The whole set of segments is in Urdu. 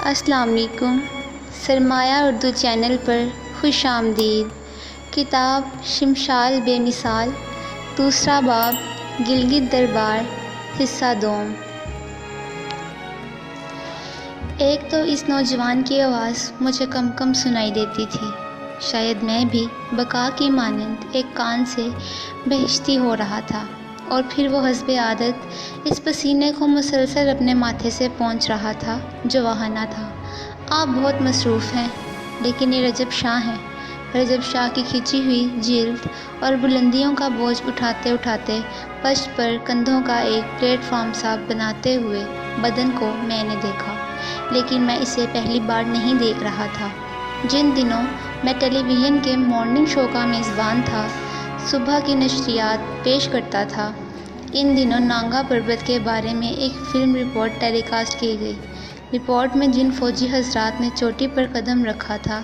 السلام علیکم۔ سرمایہ اردو چینل پر خوش آمدید۔ کتاب شمشال بے مثال، دوسرا باب، گلگت دربار، حصہ دوم۔ ایک تو اس نوجوان کی آواز مجھے کم کم سنائی دیتی تھی، شاید میں بھی بقا کی مانند ایک کان سے بہشتی ہو رہا تھا، اور پھر وہ حسب عادت اس پسینے کو مسلسل اپنے ماتھے سے پونچھ رہا تھا جو وہاں نہ تھا۔ آپ بہت مصروف ہیں، لیکن یہ رجب شاہ ہیں۔ رجب شاہ کی کھچی ہوئی جلد اور بلندیوں کا بوجھ اٹھاتے اٹھاتے پشت پر کندھوں کا ایک پلیٹ فارم سا بناتے ہوئے بدن کو میں نے دیکھا، لیکن میں اسے پہلی بار نہیں دیکھ رہا تھا۔ جن دنوں میں ٹیلی ویژن کے مارننگ شو کا میزبان تھا، صبح کی نشریات پیش کرتا تھا، ان دنوں نانگا پربت کے بارے میں ایک فلم رپورٹ ٹیلی کاسٹ کی گئی۔ رپورٹ میں جن فوجی حضرات نے چوٹی پر قدم رکھا تھا،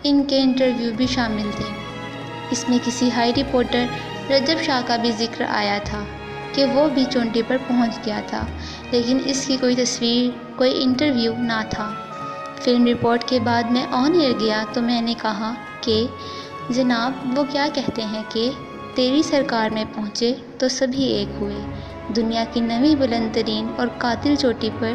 ان کے انٹرویو بھی شامل تھے۔ اس میں کسی ہائی رپورٹر رجب شاہ کا بھی ذکر آیا تھا کہ وہ بھی چوٹی پر پہنچ گیا تھا، لیکن اس کی کوئی تصویر، کوئی انٹرویو نہ تھا۔ فلم رپورٹ کے بعد میں آن ایئر گیا تو میں نے کہا کہ جناب وہ کیا کہتے ہیں کہ تیری سرکار میں پہنچے تو سبھی ایک ہوئے۔ دنیا کی نویں بلند ترین اور قاتل چوٹی پر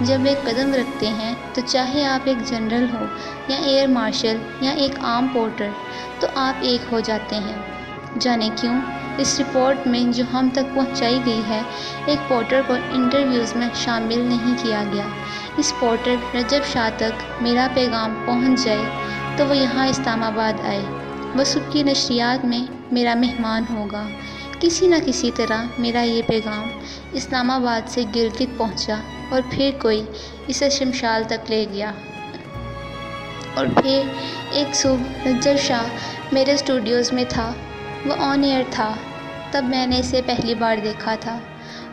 جب ایک قدم رکھتے ہیں تو چاہے آپ ایک جنرل ہو یا ایئر مارشل یا ایک عام پورٹر، تو آپ ایک ہو جاتے ہیں۔ جانے کیوں اس رپورٹ میں جو ہم تک پہنچائی گئی ہے، ایک پورٹر کو انٹرویوز میں شامل نہیں کیا گیا۔ اس پورٹر رجب شاہ تک میرا پیغام پہنچ جائے تو وہ یہاں اسلام آباد آئے، وہ صبح کی نشریات میں میرا مہمان ہوگا۔ کسی نہ کسی طرح میرا یہ پیغام اسلام آباد سے گلگت پہنچا، اور پھر کوئی اسے شمشال تک لے گیا، اور پھر ایک صبح رجب شاہ میرے اسٹوڈیوز میں تھا، وہ آن ایئر تھا، تب میں نے اسے پہلی بار دیکھا تھا،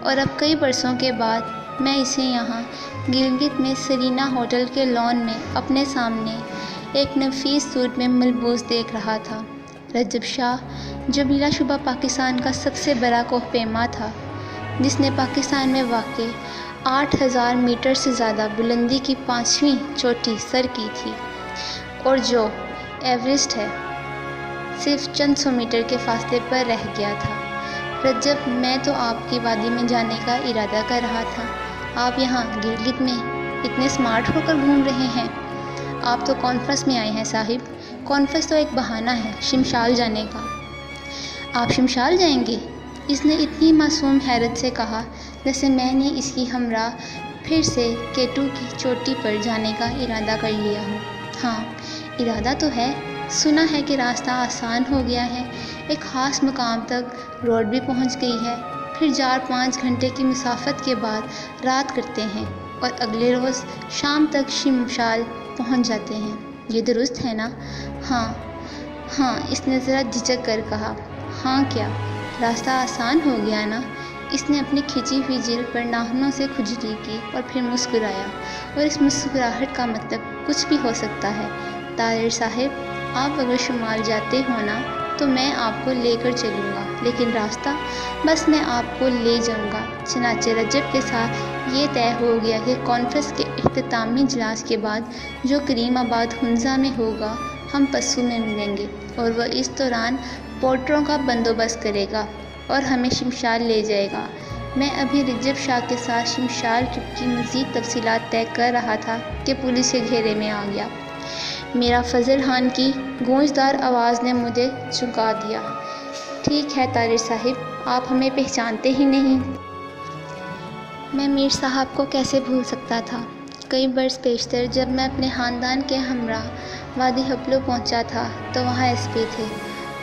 اور اب کئی برسوں کے بعد میں اسے یہاں گلگت میں سرینا ہوٹل کے لان میں اپنے سامنے ایک نفیس سوٹ میں ملبوس دیکھ رہا تھا۔ رجب شاہ جو بلا شبہ پاکستان کا سب سے بڑا کوہ پیما تھا، جس نے پاکستان میں واقع 8000 میٹر سے زیادہ بلندی کی 5ویں چوٹی سر کی تھی، اور جو ایورسٹ ہے صرف چند سو میٹر کے فاصلے پر رہ گیا تھا۔ رجب، میں تو آپ کی وادی میں جانے کا ارادہ کر رہا تھا، آپ یہاں گلگت میں اتنے سمارٹ ہو کر گھوم رہے ہیں۔ آپ تو کانفرنس میں آئے ہیں صاحب۔ کانفرنس تو ایک بہانہ ہے شمشال جانے کا۔ آپ شمشال جائیں گے؟ اس نے اتنی معصوم حیرت سے کہا جیسے میں نے اس کی ہمراہ پھر سے K2 کی چوٹی پر جانے کا ارادہ کر لیا ہو۔ ہاں، ارادہ تو ہے۔ سنا ہے کہ راستہ آسان ہو گیا ہے، ایک خاص مقام تک روڈ بھی پہنچ گئی ہے، پھر 4-5 گھنٹے کی مسافت کے بعد رات کرتے ہیں اور اگلے روز شام تک شمشال پہنچ جاتے ہیں۔ یہ درست ہے نا؟ ہاں، اس نے ذرا جھجک کر کہا۔ ہاں کیا؟ راستہ آسان ہو گیا نا؟ اس نے اپنی کھچی ہوئی جلد پر ناخنوں سے کھجلی کی اور پھر مسکرایا، اور اس مسکراہٹ کا مطلب کچھ بھی ہو سکتا ہے۔ طاہر صاحب، آپ اگر شمال جاتے ہو نا تو میں آپ کو لے کر چلوں گا، لیکن راستہ بس میں آپ کو لے جاؤں گا۔ چنانچہ رجب کے ساتھ یہ طے ہو گیا کہ کانفرنس کے اختتامی اجلاس کے بعد جو کریم آباد ہنزا میں ہوگا، ہم پسو میں ملیں گے، اور وہ اس دوران پورٹروں کا بندوبست کرے گا اور ہمیں شمشال لے جائے گا۔ میں ابھی رجب شاہ کے ساتھ شمشال ٹرپ کی مزید تفصیلات طے کر رہا تھا کہ پولیس کے گھیرے میں آ گیا۔ میرا فضل خان کی گونجدار آواز نے مجھے چونکا دیا۔ ٹھیک ہے طاہر صاحب، آپ ہمیں پہچانتے ہی نہیں۔ میں میر صاحب کو کیسے بھول سکتا تھا؟ کئی برس پیشتر جب میں اپنے خاندان کے ہمراہ وادی حبلو پہنچا تھا تو وہاں ایس پی تھے۔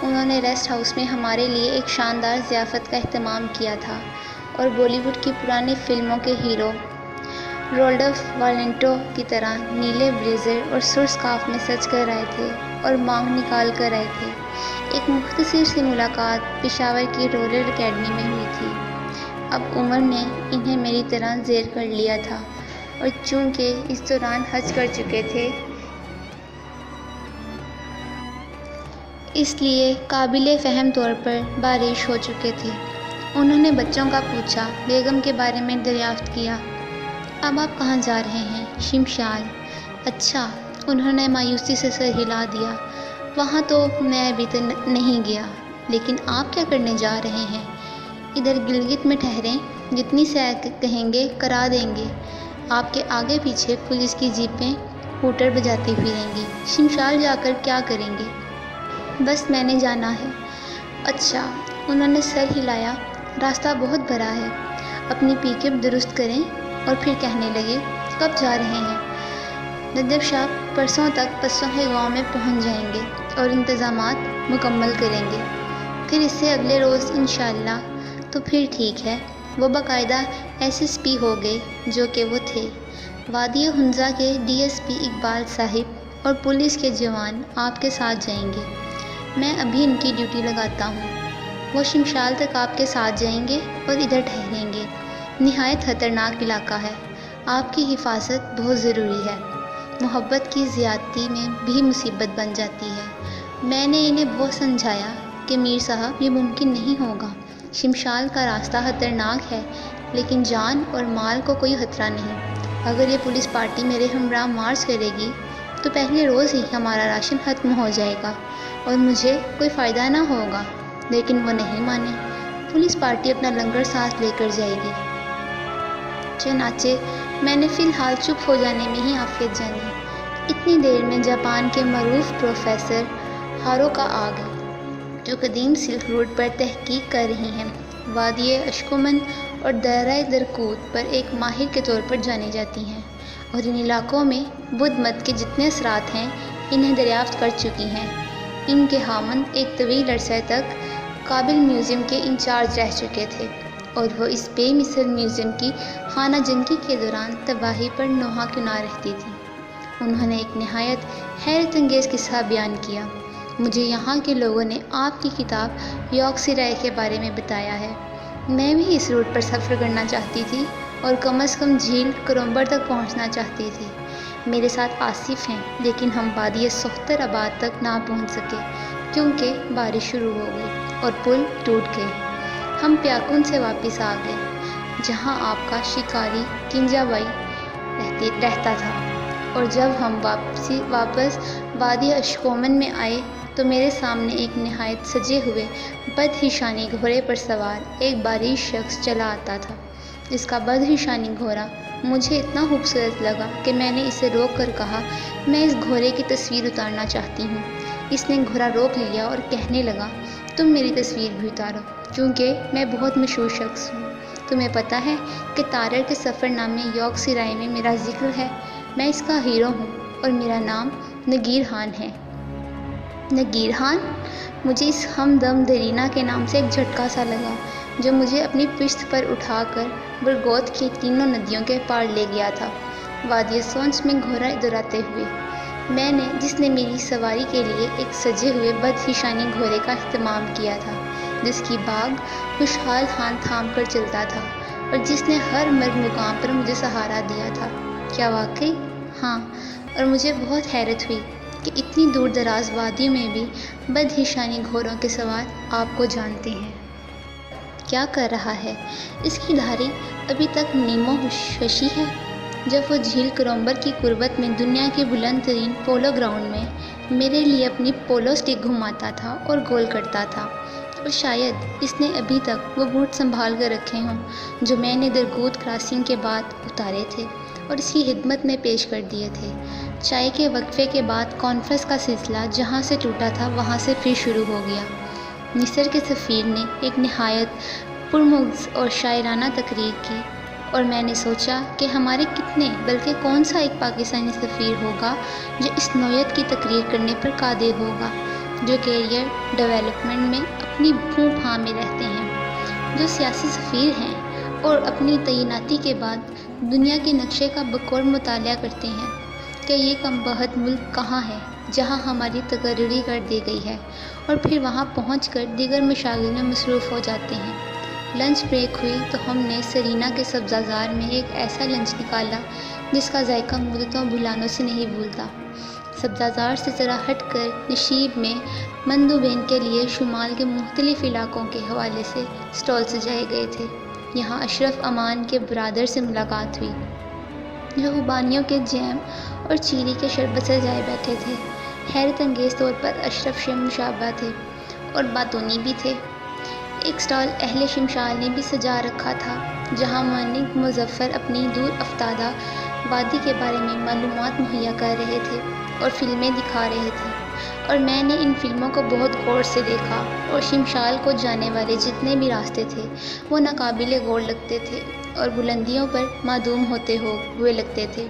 انہوں نے ریسٹ ہاؤس میں ہمارے لیے ایک شاندار ضیافت کا اہتمام کیا تھا، اور بالی ووڈ کی پرانی فلموں کے ہیرو رولف والنٹو کی طرح نیلے بلیزر اور سرخ سکارف میں سج کر آئے تھے اور مانگ نکال کر آئے تھے۔ ایک مختصر سی ملاقات پشاور کی رولر اکیڈمی میں ہوئی تھی۔ اب عمر نے انہیں میری طرح زیر کر لیا تھا، اور چونکہ اس دوران حج کر چکے تھے، اس لیے قابل فہم طور پر بارش ہو چکے تھے۔ انہوں نے بچوں کا پوچھا، بیگم کے بارے میں دریافت کیا، اب آپ کہاں جا رہے ہیں؟ شمشال: اچھا، انہوں نے مایوسی سے سر ہلا دیا۔ وہاں تو میں ابھی تک نہیں گیا، لیکن آپ کیا کرنے جا رہے ہیں؟ ادھر گلگت میں ٹھہریں، جتنی سیر کہیں گے کرا دیں گے۔ آپ کے آگے پیچھے پولیس کی جیپیں ہوٹر بجاتی پھریں گی۔ شمشال جا کر کیا کریں گے؟ بس میں نے جانا ہے۔ اچھا، انہوں نے سر ہلایا۔ راستہ بہت بڑا ہے، اپنی پک اپ درست کریں۔ اور پھر کہنے لگے، کب جا رہے ہیں؟ ندب شاہ پرسوں تک پسوں کے گاؤں میں پہنچ جائیں گے اور انتظامات مکمل کریں گے، پھر اس سے اگلے روز انشاءاللہ۔ تو پھر ٹھیک ہے۔ وہ باقاعدہ SSP ہو گئے جو کہ وہ تھے۔ وادی حنزہ کے DSP اقبال صاحب اور پولیس کے جوان آپ کے ساتھ جائیں گے۔ میں ابھی ان کی ڈیوٹی لگاتا ہوں۔ وہ شمشال تک آپ کے ساتھ جائیں گے اور ادھر ٹھہریں گے۔ نہایت خطرناک علاقہ ہے، آپ کی حفاظت بہت ضروری ہے۔ محبت کی زیادتی میں بھی مصیبت بن جاتی ہے۔ میں نے انہیں بہت سمجھایا کہ میر صاحب یہ ممکن نہیں ہوگا۔ شمشال کا راستہ خطرناک ہے، لیکن جان اور مال کو کوئی خطرہ نہیں۔ اگر یہ پولیس پارٹی میرے ہمراہ مارچ کرے گی تو پہلے روز ہی ہمارا راشن ختم ہو جائے گا اور مجھے کوئی فائدہ نہ ہوگا۔ لیکن وہ نہیں مانے۔ پولیس پارٹی اپنا لنگر ساتھ لے کر جائے گی۔ چنانچہ میں نے فی الحال چپ ہو جانے میں ہی عافیت جانی۔ اتنی دیر میں جاپان کے معروف پروفیسر ہاروکا آ گئے، جو قدیم سلک روڈ پر تحقیق کر رہی ہیں۔ وادی اشکومن اور دائرہ درکوت پر ایک ماہر کے طور پر جانی جاتی ہیں، اور ان علاقوں میں بدھ مت کے جتنے اثرات ہیں انہیں دریافت کر چکی ہیں۔ ان کے خاوند ایک طویل عرصے تک کابل میوزیم کے انچارج رہ چکے تھے، اور وہ اس بے مثل میوزیم کی خانہ جنگی کے دوران تباہی پر نوحہ کیوں نہ رہتی تھی۔ انہوں نے ایک نہایت حیرت انگیز قصہ بیان کیا۔ مجھے یہاں کے لوگوں نے آپ کی کتاب یوکسیرائے کے بارے میں بتایا ہے۔ میں بھی اس روٹ پر سفر کرنا چاہتی تھی اور کم از کم جھیل کرومبر تک پہنچنا چاہتی تھی۔ میرے ساتھ آصف ہیں، لیکن ہم وادی سختر آباد تک نہ پہنچ سکے کیونکہ بارش شروع ہو گئی اور پل ٹوٹ گئے۔ ہم پیاکن سے واپس آ گئے، جہاں آپ کا شکاری کنجا بائی رہتا تھا، اور جب ہم واپس وادی اشکومن میں آئے تو میرے سامنے ایک نہایت سجے ہوئے بدہشانی گھوڑے پر سوار ایک باریک شخص چلا آتا تھا۔ اس کا بدہشانی گھوڑا مجھے اتنا خوبصورت لگا کہ میں نے اسے روک کر کہا، میں اس گھوڑے کی تصویر اتارنا چاہتی ہوں۔ اس نے گھوڑا روک لیا اور کہنے لگا، تم میری تصویر بھی اتارو، کیونکہ میں بہت مشہور شخص ہوں۔ تمہیں پتہ ہے کہ تارڑ کے سفر نامے یوکسیرائے میں میرا ذکر ہے۔ میں اس کا ہیرو ہوں اور میرا نام نگیر خان ہے۔ نگیر خان؟ مجھے اس ہمدم دیرینہ کے نام سے ایک جھٹکا سا لگا، جو مجھے اپنی پشت پر اٹھا کر برگوت کی تینوں ندیوں کے پار لے گیا تھا۔ وادی سونچ میں گھوڑا دوڑاتے ہوئے، میں نے جس نے میری سواری کے لیے ایک سجے ہوئے بدہشانی گھوڑے کا اہتمام کیا تھا، جس کی باگ خوشحال خان تھام کر چلتا تھا، اور جس نے ہر مرگ مقام پر مجھے سہارا دیا تھا۔ کیا واقعی؟ ہاں، اور مجھے بہت حیرت ہوئی کہ اتنی دور دراز وادیوں میں بھی بدہشانی گھوڑوں کے سوار آپ کو جانتے ہیں۔ کیا کر رہا ہے؟ اس کی دھاری ابھی تک نیمو ہوشی ہے۔ جب وہ جھیل کرومبر کی قربت میں دنیا کے بلند ترین پولو گراؤنڈ میں میرے لیے اپنی پولو سٹک گھماتا تھا اور گول کرتا تھا، اور شاید اس نے ابھی تک وہ بوٹ سنبھال کر رکھے ہوں جو میں نے درگوت کراسنگ کے بعد اتارے تھے اور اس کی خدمت میں پیش کر دیے تھے۔ چائے کے وقفے کے بعد کانفرنس کا سلسلہ جہاں سے ٹوٹا تھا وہاں سے پھر شروع ہو گیا۔ مصر کے سفیر نے ایک نہایت پرمغز اور شاعرانہ تقریر کی، اور میں نے سوچا کہ ہمارے کتنے بلکہ کون سا ایک پاکستانی سفیر ہوگا جو اس نوعیت کی تقریر کرنے پر قادر ہوگا، جو کیریئر ڈیولپمنٹ میں اپنی بھوں پھاں میں رہتے ہیں، جو سیاسی سفیر ہیں اور اپنی تعیناتی کے بعد دنیا کے نقشے کا بقول مطالعہ کرتے ہیں کہ یہ کم بخت ملک کہاں ہے جہاں ہماری تقرری کر دی گئی ہے، اور پھر وہاں پہنچ کر دیگر مشاغل میں مصروف ہو جاتے ہیں۔ لنچ بریک ہوئی تو ہم نے سرینا کے سبزہ میں ایک ایسا لنچ نکالا جس کا ذائقہ مدتوں بھلانوں سے نہیں بھولتا۔ سبزہ سے ذرا ہٹ کر نشیب میں مندوبین کے لیے شمال کے مختلف علاقوں کے حوالے سے اسٹال سجائے گئے تھے۔ یہاں اشرف امان کے برادر سے ملاقات ہوئی۔ جو خوبانیوں کے جیم اور چیری کے شربت سے جائے بیٹھے تھے۔ حیرت انگیز طور پر اشرف شمشابہ تھے اور باتونی بھی تھے۔ ایک سٹال اہل شمشال نے بھی سجا رکھا تھا جہاں مونک مظفر اپنی دور افتادہ وادی کے بارے میں معلومات مہیا کر رہے تھے اور فلمیں دکھا رہے تھے، اور میں نے ان فلموں کو بہت غور سے دیکھا، اور شمشال کو جانے والے جتنے بھی راستے تھے وہ ناقابل غور لگتے تھے اور بلندیوں پر معدوم ہوتے ہوئے لگتے تھے،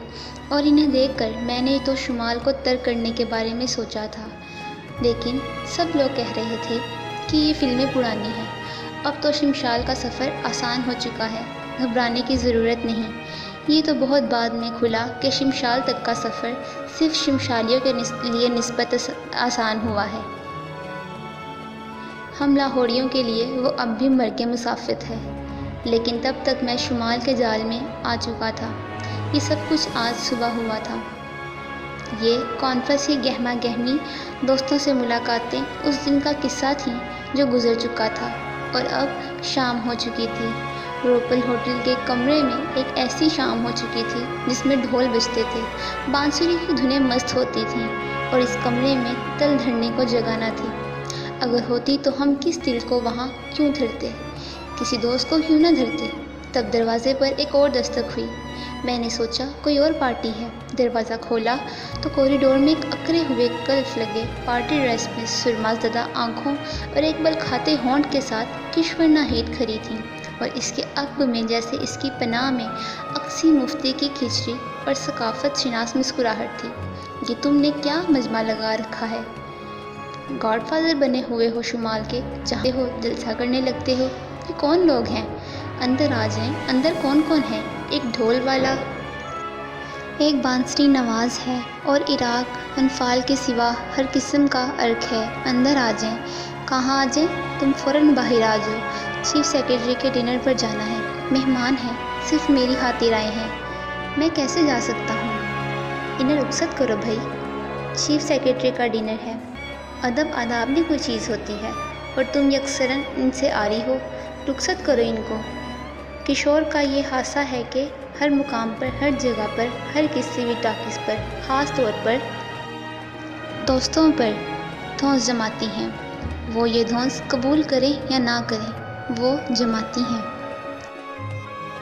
اور انہیں دیکھ کر میں نے تو شمال کو ترک کرنے کے بارے میں سوچا تھا۔ لیکن سب لوگ کہہ رہے تھے کہ یہ فلمیں پرانی ہیں، اب تو شمشال کا سفر آسان ہو چکا ہے، گھبرانے کی ضرورت نہیں۔ یہ تو بہت بعد میں کھلا کہ شمشال تک کا سفر صرف شمشالیوں کے لیے نسبت آسان ہوا ہے۔ ہم لاہوریوں کے لیے وہ اب بھی مرگ مسافت ہے، لیکن تب تک میں شمال کے جال میں آ چکا تھا۔ یہ سب کچھ آج صبح ہوا تھا۔ یہ کانفرنس کی گہما گہمی دوستوں سے ملاقاتیں اس دن کا قصہ تھیں جو گزر چکا تھا، اور اب شام ہو چکی تھی۔ روپل ہوٹل کے کمرے میں ایک ایسی شام ہو چکی تھی جس میں ڈھول بجتے تھے، بانسری کی دھنیں مست ہوتی تھیں، اور اس کمرے میں تل دھرنے کو جگہ نہ تھی۔ اگر ہوتی تو ہم کس دل کو وہاں کیوں دھرتے، کسی دوست کو کیوں نہ دھرتے۔ تب دروازے پر ایک اور دستک ہوئی۔ میں نے سوچا کوئی اور پارٹی ہے۔ دروازہ کھولا تو کوریڈور میں ایک اکڑے ہوئے کلف لگے پارٹی ڈریس میں سرما زدہ آنکھوں اور ایک بل کھاتے ہونٹ کے ساتھ کشور ناہید کھڑی تھیں، اور اس کے عقب میں جیسے اس کی پناہ میں اقصی مفتی کی کھچڑی اور ثقافت شناس مسکراہٹ تھی۔ یہ تم نے کیا مجمع لگا رکھا ہے؟ گاڈ فادر بنے ہوئے ہو شمال کے، چاہتے ہو جلسہ کرنے لگتے ہو۔ یہ کون لوگ ہیں؟ اندر آ جائیں۔ اندر کون کون ہے؟ ایک ڈھول والا، ایک بانسری نواز ہے، اور عراق انفال کے سوا ہر قسم کا عرق ہے۔ اندر آ جائیں۔ کہاں آ جائیں؟ تم فوراً باہر آ جاؤ، چیف سیکرٹری کے ڈنر پر جانا ہے۔ مہمان ہیں، صرف میری خاطر آئے ہیں۔ میں کیسے جا سکتا ہوں؟ انہیں رخصت کرو بھائی، چیف سیکرٹری کا ڈنر ہے۔ ادب آداب میں کوئی چیز ہوتی ہے، اور تم یکسراً ان سے آری ہو۔ رخصت کرو ان کو۔ کشور کا یہ حادثہ ہے کہ ہر مقام پر، ہر جگہ پر، ہر کسی بھی ٹاکس پر، خاص طور پر دوستوں پر دھونس جماتی ہیں۔ وہ یہ دھونس قبول کریں یا نہ کریں، وہ جماتی ہیں۔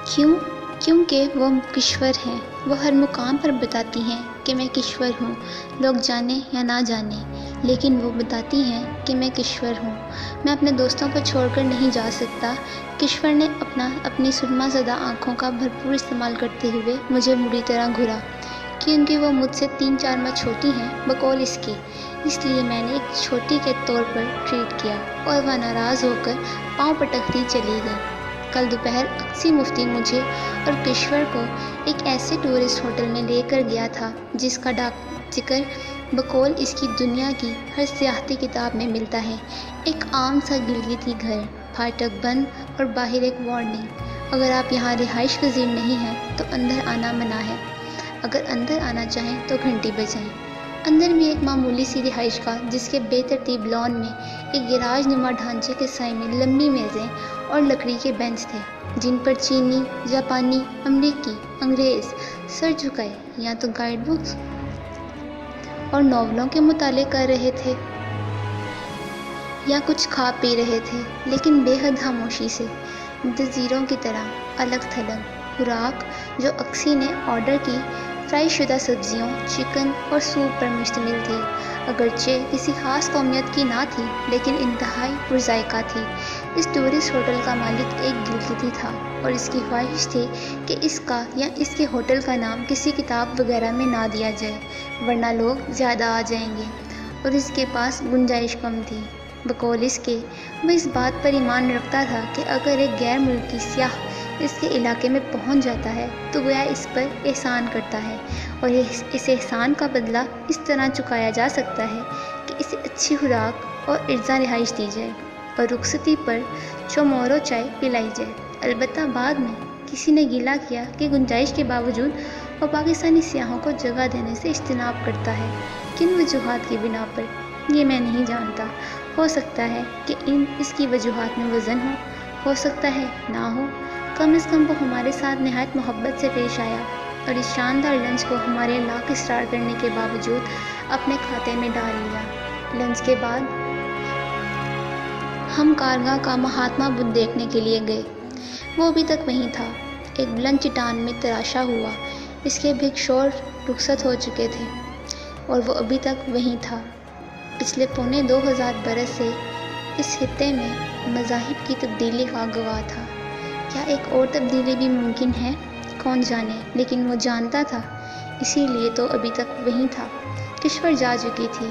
کیوں؟ کیونکہ وہ کشور ہیں۔ وہ ہر مقام پر بتاتی ہیں کہ میں کشور ہوں، لوگ جانیں یا نہ جانیں، لیکن وہ بتاتی ہیں کہ میں کشور ہوں۔ میں اپنے دوستوں کو چھوڑ کر نہیں جا سکتا۔ کشور نے اپنی سرما زدہ آنکھوں کا بھرپور استعمال کرتے ہوئے مجھے بری طرح گھورا، کیونکہ وہ مجھ سے 3-4 ماہ چھوٹی ہیں بقول اس کے، اس لیے میں نے ایک چھوٹی کے طور پر ٹریٹ کیا، اور وہ ناراض ہو کر پاؤں پٹکتی چلی گئی۔ کل دوپہر اقصی مفتی مجھے اور کشور کو ایک ایسے ٹورسٹ ہوٹل میں لے کر گیا تھا جس کا ڈاک ذکر بقول اس کی دنیا کی ہر سیاحتی کتاب میں ملتا ہے۔ ایک عام سا گلگتی گھر، پھاٹک بند اور باہر ایک وارننگ، اگر آپ یہاں رہائش پذیر نہیں ہیں تو اندر آنا منع ہے۔ اگر اندر آنا چاہیں تو گھنٹی بجائیں۔ اندر بھی ایک معمولی سی رہائش گاہ جس کے بے ترتیب لان میں ایک گیراج نما ڈھانچے کے سائے میں لمبی میزیں اور لکڑی کے بینچ تھے، جن پر چینی، جاپانی، امریکی، انگریز سر جھکائے یا تو گائیڈ بکس اور ناولوں کے مطالعے کر رہے تھے یا کچھ کھا پی رہے تھے، لیکن بے حد خاموشی سے، جزیروں کی طرح الگ تھلگ۔ خوراک جو اقصی نے آرڈر کی فرائی شدہ سبزیوں، چکن اور سوپ پر مشتمل تھی، اگرچہ کسی خاص قومیت کی نہ تھی لیکن انتہائی پرذائقہ تھی۔ اس ٹورسٹ ہوٹل کا مالک ایک گلگتی تھا، اور اس کی خواہش تھی کہ اس کا یا اس کے ہوٹل کا نام کسی کتاب وغیرہ میں نہ دیا جائے، ورنہ لوگ زیادہ آ جائیں گے، اور اس کے پاس گنجائش کم تھی۔ بقول اس کے، وہ اس بات پر ایمان رکھتا تھا کہ اگر ایک غیر ملکی سیاح اس کے علاقے میں پہنچ جاتا ہے تو گویا اس پر احسان کرتا ہے، اور اس احسان کا بدلہ اس طرح چکایا جا سکتا ہے کہ اسے اچھی خوراک اور ارزاں رہائش دی جائے، اور رخصتی پر چومورو چائے پلائی جائے۔ البتہ بعد میں کسی نے گلہ کیا کہ گنجائش کے باوجود وہ پاکستانی سیاحوں کو جگہ دینے سے اجتناب کرتا ہے۔ کن وجوہات کی بنا پر، یہ میں نہیں جانتا۔ ہو سکتا ہے کہ اس کی وجوہات میں وزن ہو سکتا ہے نہ ہو، کم از کم وہ ہمارے ساتھ نہایت محبت سے پیش آیا۔ اور اس شاندار لنچ کو ہمارے لاکھ اصرار کرنے کے باوجود اپنے کھاتے میں ڈال لیا۔ لنچ کے بعد ہم کارگاہ کا مہاتما بدھ دیکھنے کے لیے گئے۔ وہ ابھی تک وہیں تھا، ایک بلند چٹان میں تراشا ہوا۔ اس کے بھکشور رخصت ہو چکے تھے اور وہ ابھی تک وہیں تھا۔ پچھلے 2500 برس سے اس خطے میں مذاہب کی تبدیلی کا گواہ تھا۔ کیا ایک اور تبدیلی بھی ممکن ہے؟ کون جانے، لیکن وہ جانتا تھا، اسی لیے تو ابھی تک وہیں تھا۔ کشور جا چکی تھی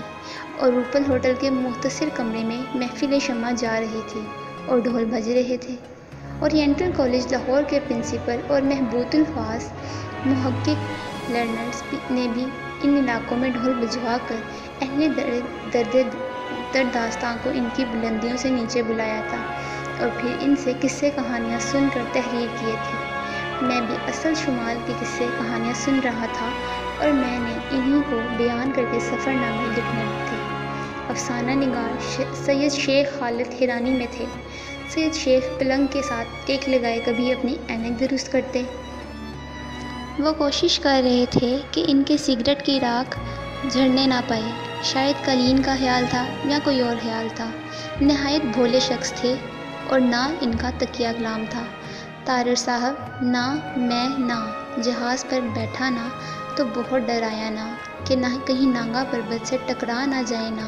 اور روپل ہوٹل کے مختصر کمرے میں محفل شمع جا رہی تھی اور ڈھول بج رہے تھے۔ اورینٹل کالج لاہور کے پرنسپل اور محبوب الفاظ محقق لرنرز نے بھی ان علاقوں میں ڈھول بجوا کر اہل درد داستاں کو ان کی بلندیوں سے نیچے بلایا تھا اور پھر ان سے قصے کہانیاں سن کر تحریر کیے تھے۔ میں بھی اصل شمال کی قصے کہانیاں سن رہا تھا اور میں نے انہی کو بیان کر کے سفر نامے لکھنے تھے۔ افسانہ نگار سید شیخ خالد حیرانی میں تھے۔ سید شیخ پلنگ کے ساتھ ٹیک لگائے کبھی اپنی اینک درست کرتے۔ وہ کوشش کر رہے تھے کہ ان کے سگریٹ کی راکھ جھڑنے نہ پائے۔ شاید قالین کا خیال تھا یا کوئی اور خیال تھا۔ نہایت بھولے شخص تھے اور نہ ان کا تکیہ کلام تھا۔ طارر صاحب نہ میں نہ جہاز پر بیٹھا نہ تو بہت ڈرایا نہ کہ نہ کہیں ناگا پربت سے ٹکرا نہ جائے نہ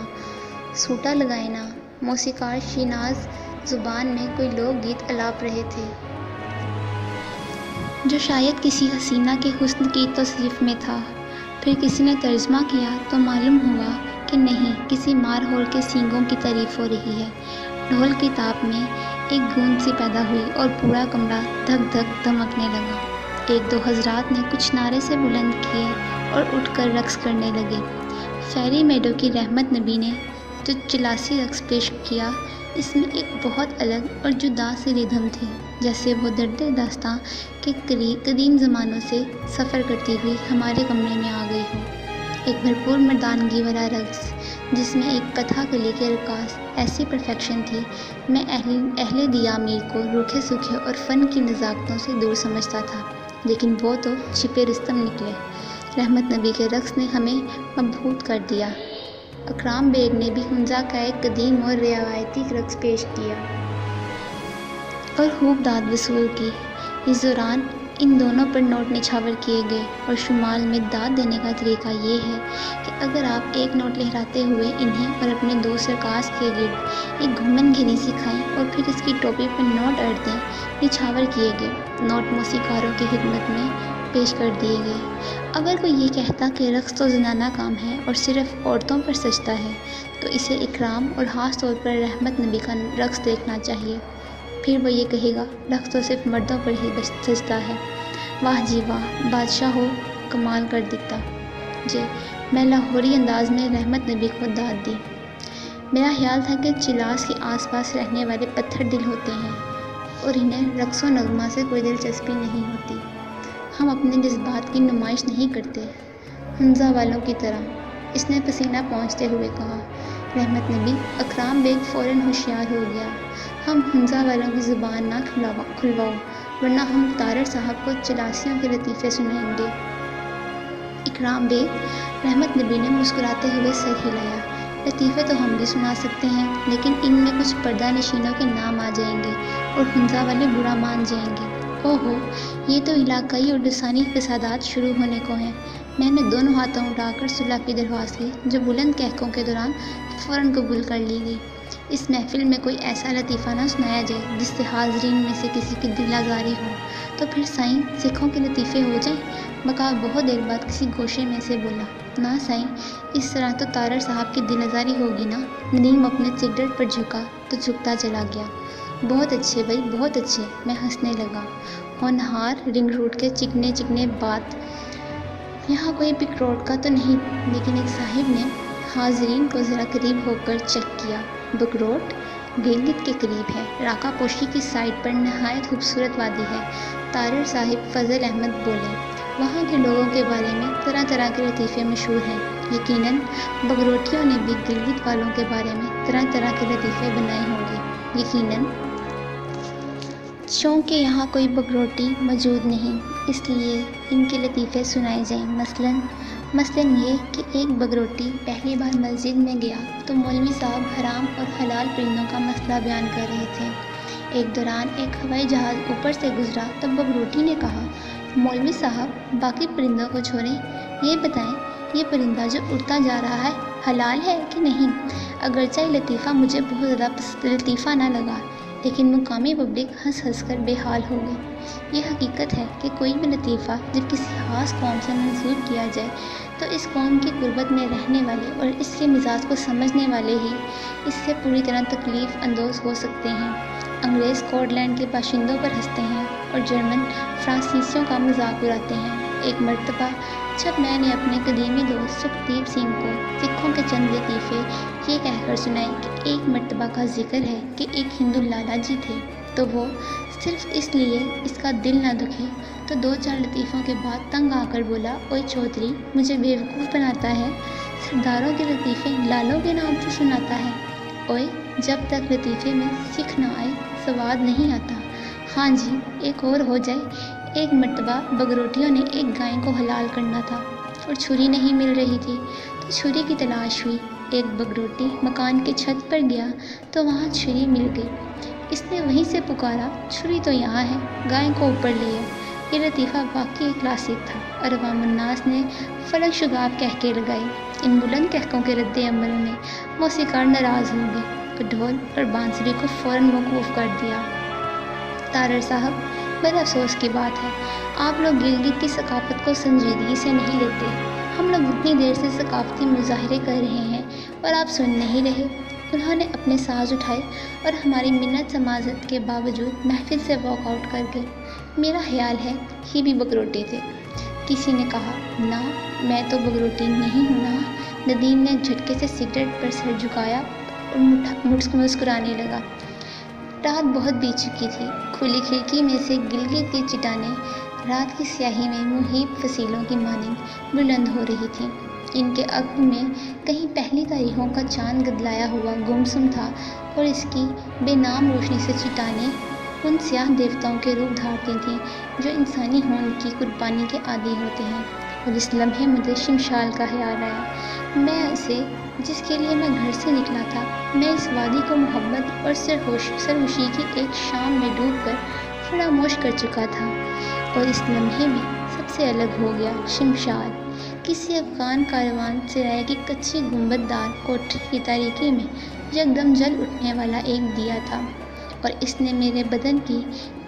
سوٹا لگائے نہ۔ موسیقار شیناز زبان میں کوئی لوک گیت الاپ رہے تھے جو شاید کسی حسینہ کے حسن کی توصیف میں تھا۔ پھر کسی نے ترجمہ کیا تو معلوم ہوا کہ نہیں، کسی مار ہول کے سینگوں کی تعریف ہو رہی ہے۔ ڈھول کی تاپ میں ایک گونج سی پیدا ہوئی اور پورا کمرہ دھک دھک دھمکنے لگا۔ ایک دو حضرات نے کچھ نعرے سے بلند کیے اور اٹھ کر رقص کرنے لگے۔ فیری میڈو کی رحمت نبی نے جو چلاسی رقص پیش کیا، اس میں ایک بہت الگ اور جدا سی ردھم تھی، جیسے وہ درد داستاں کے قدیم زمانوں سے سفر کرتی ہوئی ہمارے کمرے میں آ گئی ہو۔ ایک بھرپور مردانگی والا رقص جس میں ایک کتھا کلی کے رقاص ایسی پرفیکشن تھی، میں اہل دیا میر کو روکھے سوکھے اور فن کی نزاکتوں سے دور سمجھتا تھا، لیکن وہ تو چھپے رستم نکلے۔ رحمت نبی کے رقص نے ہمیں مبہوت کر دیا۔ اکرام بیگ نے بھی حنزہ کا ایک قدیم اور روایتی رقص پیش کیا اور خوب داد وصول کی۔ اس دوران ان دونوں پر نوٹ نچھاور کیے گئے اور شمال میں داد دینے کا طریقہ یہ ہے کہ اگر آپ ایک نوٹ لہراتے ہوئے انہیں اور اپنے دوست رقاص کے گرد ایک گھومن گھیری سکھائیں اور پھر اس کی ٹوپی پر نوٹ اڑ دیں، نچھاور کیے گئے نوٹ موسیقاروں کی خدمت میں پیش کر دیے گئے۔ اگر کوئی یہ کہتا کہ رقص تو زنانہ کام ہے اور صرف عورتوں پر سجتا ہے، تو اسے اکرام اور خاص طور پر رحمت نبی کا رقص دیکھنا چاہیے۔ پھر وہ یہ کہے گا رقص تو صرف مردوں پر ہی سجتا ہے۔ واہ جی واہ، بادشاہ ہو کمال کر دیتا۔ جی، میں لاہوری انداز میں رحمت نبی کو داد دی۔ میرا خیال تھا کہ چلاس کے آس پاس رہنے والے پتھر دل ہوتے ہیں اور انہیں رقص و نغمہ سے کوئی دلچسپی نہیں ہوتی۔ ہم اپنے جذبات کی نمائش نہیں کرتے، حنزہ والوں کی طرح۔ اس نے پسینہ پہنچتے ہوئے کہا۔ رحمت نبی اکرام بیگ فوراً ہوشیار ہو گیا۔ ہم حنزہ والوں کی زبان نہ کھلواؤ ورنہ ہم طارر صاحب کو چلاسیوں کے لطیفے سنائیں گے۔ اکرام بیگ، رحمت نبی نے مسکراتے ہوئے سر ہلایا۔ لطیفے تو ہم بھی سنا سکتے ہیں، لیکن ان میں کچھ پردہ نشینوں کے نام آ جائیں گے اور حنزہ والے برا مان جائیں گے۔ اوہو، یہ تو علاقائی اور لسانی فسادات شروع ہونے کو ہیں۔ میں نے دونوں ہاتھوں اٹھا کر صلح کی درخواست کی جو بلند کہکوں کے دوران فوراً قبول کر لی گئی۔ اس محفل میں کوئی ایسا لطیفہ نہ سنایا جائے جس سے حاضرین میں سے کسی کی دل آزاری ہو۔ تو پھر سائیں، سکھوں کے لطیفے ہو جائیں۔ بکا بہت دیر بعد کسی گوشے میں سے بولا، نہ سائیں، اس طرح تو طارر صاحب کی دل آزاری ہوگی نا۔ ندیم اپنے سگریٹ پر جھکا تو جھکتا چلا گیا۔ بہت اچھے بھائی، بہت اچھے، میں ہنسنے لگا۔ ہونہار رنگ روٹ کے چکنے چکنے بات، یہاں کوئی پکروٹ کا تو نہیں، لیکن ایک صاحب نے حاضرین کو ذرا قریب ہو کر چیک کیا۔ بکروٹ گلگت کے قریب ہے، راکا پوشی کی سائٹ پر نہایت خوبصورت وادی ہے۔ طارر صاحب فضل احمد بولے، وہاں کے لوگوں کے بارے میں طرح طرح کے لطیفے مشہور ہیں۔ یقیناً بگروٹیوں نے بھی گلگت والوں کے بارے میں طرح طرح کے لطیفے بنائے ہوں گے۔ یقیناً چونکہ یہاں کوئی بگروٹی موجود نہیں، اس لیے ان کے لطیفے سنائے جائیں۔ مثلاً یہ کہ ایک بگروٹی پہلی بار مسجد میں گیا تو مولوی صاحب حرام اور حلال پرندوں کا مسئلہ بیان کر رہے تھے۔ ایک دوران ایک ہوائی جہاز اوپر سے گزرا تو بگروٹی نے کہا، مولوی صاحب باقی پرندوں کو چھوڑیں، یہ بتائیں یہ پرندہ جو اڑتا جا رہا ہے حلال ہے کہ نہیں؟ اگرچہ یہ لطیفہ مجھے بہت زیادہ لطیفہ نہ لگا، لیکن مقامی پبلک ہنس ہنس کر بے حال ہو گئی۔ یہ حقیقت ہے کہ کوئی بھی لطیفہ جب کسی خاص قوم سے منسوب کیا جائے تو اس قوم کی غربت میں رہنے والے اور اس کے مزاج کو سمجھنے والے ہی اس سے پوری طرح تکلیف اندوز ہو سکتے ہیں۔ انگریز اسکاٹ لینڈ کے باشندوں پر ہنستے ہیں اور جرمن فرانسیسیوں کا مذاق اڑاتے ہیں۔ ایک مرتبہ جب میں نے اپنے قدیمی دوست سکھدیپ سنگھ کو سکھوں کے چند لطیفے یہ کہہ کر سنائے کہ ایک مرتبہ کا ذکر ہے کہ ایک ہندو لالا جی تھے، تو وہ صرف اس لیے اس کا دل نہ دکھے تو دو چار لطیفوں کے بعد تنگ آ کر بولا، اوئے چودھری مجھے بیوقوف بناتا ہے، سرداروں کے لطیفے لالوں کے نام سے سناتا ہے۔ اوئے جب تک لطیفے میں سکھ نہ آئے سواد نہیں آتا۔ ہاں جی ایک اور ہو جائے۔ ایک مرتبہ بگروٹیوں نے ایک گائے کو حلال کرنا تھا اور چھری نہیں مل رہی تھی تو چھری کی تلاش ہوئی۔ ایک بگروٹی مکان کی چھت پر گیا تو وہاں چھری مل گئی۔ اس نے وہیں سے پکارا، چھری تو یہاں ہے، گائے کو اوپر لے آؤ۔ یہ لطیفہ واقعی کلاسک تھا اور عوام الناس نے فلک شگاف کہکے لگائے۔ ان بلند کہکوں کے رد عمل میں موسیقار ناراض ہو گئے اور ڈھول اور بانسری کو فوراً موقوف کر دیا۔ تارڑ صاحب بڑے افسوس کی بات ہے، آپ لوگ گلگت کی ثقافت کو سنجیدگی سے نہیں لیتے۔ ہم لوگ اتنی دیر سے ثقافتی مظاہرے کر رہے ہیں اور آپ سن نہیں رہے۔ انہوں نے اپنے ساز اٹھائے اور ہماری منت سماجت کے باوجود محفل سے واک آؤٹ کر گئے۔ میرا خیال ہے یہ بھی بگروٹی تھے۔ کسی نے کہا، نہ میں تو بگروٹی نہیں ہوں نا۔ ندیم نے جھٹکے سے سگریٹ پر سر جھکایا اور مسکرانے لگا۔ رات بہت بیت چکی تھی۔ کھلی کھڑکی میں سے گلگت کی چٹانیں رات کی سیاہی میں محیب فصیلوں کی مانند بلند ہو رہی تھیں۔ ان کے عقب میں کہیں پہلی تاریخوں کا چاند گدلایا ہوا گمسم تھا اور اس کی بے نام روشنی سے چٹانیں ان سیاہ دیوتاؤں کے روپ دھارتی تھیں جو انسانی ہوند کی قربانی کے عادی ہوتے ہیں۔ اور اس لمحے مجھے شمشال کا خیال آیا۔ میں اسے جس کے لیے میں گھر سے نکلا تھا، میں اس وادی کو محبت اور سرخوشی کی ایک شام میں ڈوب کر فراموش کر چکا تھا، اور اس لمحے میں سب سے الگ ہو گیا شمشال۔ کسی افغان کاروان سرائے کی کچی گنبد دار کوٹھی کی تاریکی میں یکدم جل اٹھنے والا ایک دیا تھا، اور اس نے میرے بدن کی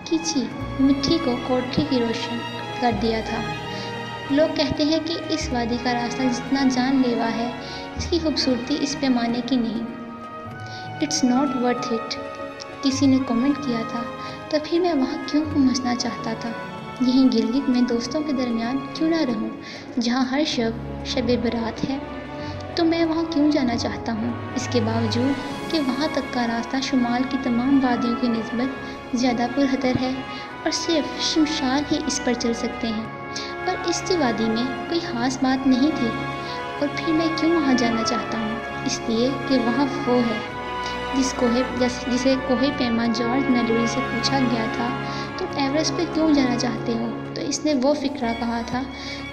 کیچی مٹھی کو کوٹھی کی روشن کر دیا تھا۔ لوگ کہتے ہیں کہ اس وادی کا راستہ جتنا جان لیوا ہے، اس کی خوبصورتی اس پیمانے کی نہیں۔ اٹس ناٹ ورتھ اٹ، کسی نے کمنٹ کیا تھا۔ تو پھر میں وہاں کیوں پہنچنا چاہتا تھا؟ یہیں گلگت میں دوستوں کے درمیان کیوں نہ رہوں، جہاں ہر شب برات ہے؟ تو میں وہاں کیوں جانا چاہتا ہوں، اس کے باوجود کہ وہاں تک کا راستہ شمال کی تمام وادیوں کی نسبت زیادہ پرخطر ہے اور صرف شمشال ہی اس پر چل سکتے ہیں۔ اور اس کی وادی میں کوئی خاص بات نہیں تھی، اور پھر میں کیوں وہاں جانا چاہتا ہوں؟ اس لیے کہ وہاں وہ ہے جسے کوہ پیما جارج میلوری سے پوچھا گیا تھا، تم ایورسٹ پہ کیوں جانا چاہتے ہو؟ تو اس نے وہ فقرہ کہا تھا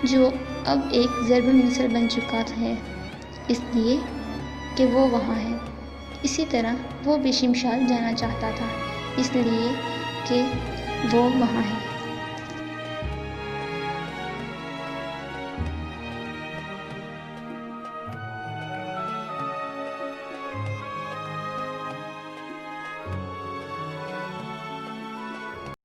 جو اب ایک ضرب المثل بن چکا ہے، اس لیے کہ وہ وہاں ہے۔ اسی طرح وہ بھی شمشال جانا چاہتا تھا، اس لیے کہ وہ وہاں ہے۔